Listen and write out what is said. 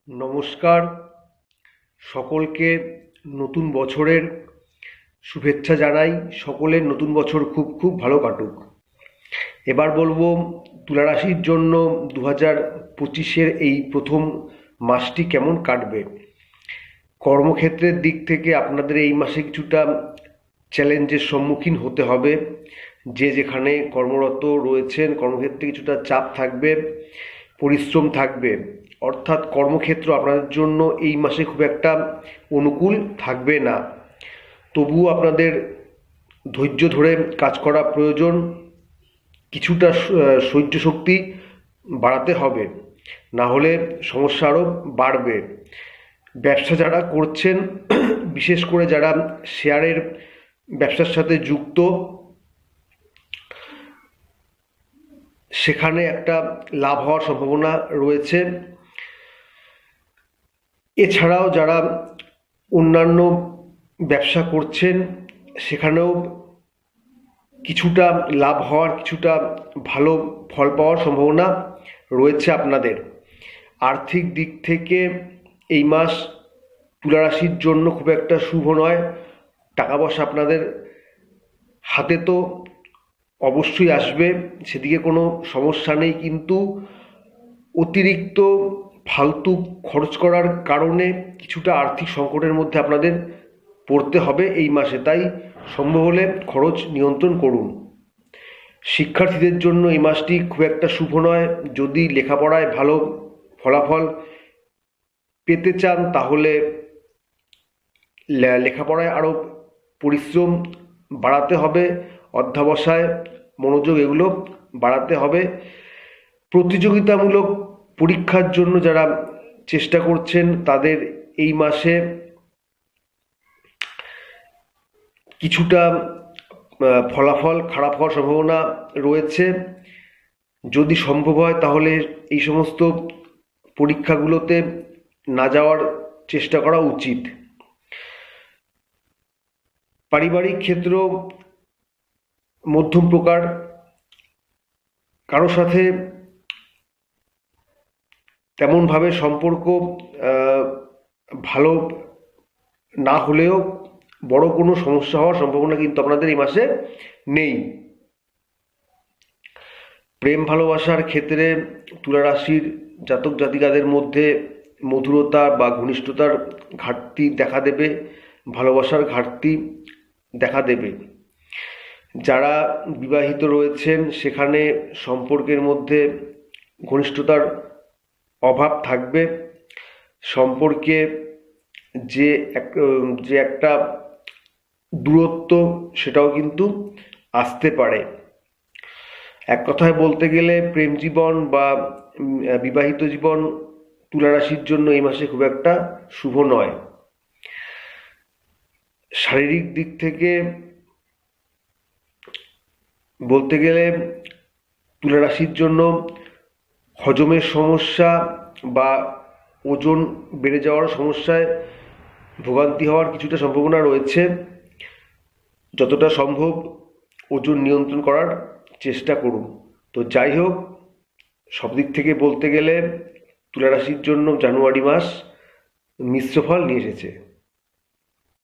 নমস্কার সকলকে। নতুন বছরের শুভেচ্ছা জানাই। সকলের নতুন বছর খুব খুব ভালো কাটুক। এবার বলবো তুলা রাশির জন্য 2025-এর এই প্রথম মাসটি কেমন কাটবে। কর্মক্ষেত্রের দিক থেকে আপনাদের এই মাসে কিছুটা চ্যালেঞ্জের সম্মুখীন হতে হবে। যে যেখানে কর্মরত রয়েছেন কর্মক্ষেত্রে কিছুটা চাপ থাকবে, পরিশ্রম থাকবে, অর্থাৎ কর্মক্ষেত্র আপনাদের জন্য এই মাসে খুব একটা অনুকূল থাকবে না। তবুও আপনাদের ধৈর্য ধরে কাজ করা প্রয়োজন, কিছুটা সহ্য শক্তি বাড়াতে হবে, না হলে সমস্যা আরও বাড়বে। ব্যবসা যারা করছেন, বিশেষ করে যারা শেয়ারের ব্যবসার সাথে যুক্ত, সেখানে একটা লাভ হওয়ার সম্ভাবনা রয়েছে। এছাড়াও যারা অন্যান্য ব্যবসা করছেন সেখানেও কিছুটা লাভ হওয়ার, কিছুটা ভালো ফল পাওয়ার সম্ভাবনা রয়েছে আপনাদের। আর্থিক দিক থেকে এই মাস তুলা রাশির জন্য খুব একটা শুভ নয়। টাকা পয়সা আপনাদের হাতে তো অবশ্যই আসবে, সেদিকে কোনো সমস্যা নেই, কিন্তু অতিরিক্ত ফালতু খরচ করার কারণে কিছুটা আর্থিক সংকটের মধ্যে আপনাদের পড়তে হবে এই মাসে। তাই সম্ভব হলে খরচ নিয়ন্ত্রণ করুন। শিক্ষার্থীদের জন্য এই মাসটি খুব একটা শুভ নয়। যদি লেখাপড়ায় ভালো ফলাফল পেতে চান তাহলে লেখাপড়ায় আরও পরিশ্রম বাড়াতে হবে, অধ্যবসায় মনোযোগ এগুলো বাড়াতে হবে। প্রতিযোগিতামূলক পরীক্ষার জন্য যারা চেষ্টা করছেন তাদের এই মাসে কিছুটা ফলাফল খারাপ হওয়ার সম্ভাবনা রয়েছে। যদি সম্ভব হয় তাহলে এই সমস্ত পরীক্ষাগুলোতে না যাওয়ার চেষ্টা করা উচিত। পারিবারিক ক্ষেত্র মধ্যম প্রকার, কারোর সাথে তেমনভাবে সম্পর্ক ভালো না হলেও বড় কোনো সমস্যা হওয়ার সম্ভাবনা কিন্তু আপনাদের এই মাসে নেই। প্রেম ভালোবাসার ক্ষেত্রে তুলা রাশির জাতক জাতিকাদের মধ্যে মধুরতা বা ঘনিষ্ঠতার ঘাটতি দেখা দেবে, ভালোবাসার ঘাটতি দেখা দেবে। যারা বিবাহিত রয়েছেন সেখানে সম্পর্কের মধ্যে ঘনিষ্ঠতার অভাব থাকবে। সম্পর্কে যে একটা দূরত্ব সেটাও কিন্তু আসতে পারে। এক কথায় বলতে গেলে প্রেম জীবন বা বিবাহিত জীবন তুলা রাশির জন্য এই মাসে খুব একটা শুভ নয়। শারীরিক দিক থেকে বলতে গেলে তুলা রাশির জন্য হজমের সমস্যা বা ওজন বেড়ে যাওয়ার সমস্যায় ভোগান্তি হওয়ার কিছুটা সম্ভাবনা রয়েছে। যতটা সম্ভব ওজন নিয়ন্ত্রণ করার চেষ্টা করুন। তো যাই হোক, সব দিক থেকে বলতে গেলে তুলা রাশির জন্য জানুয়ারি মাস মিশ্র ফল নিয়ে এসেছে।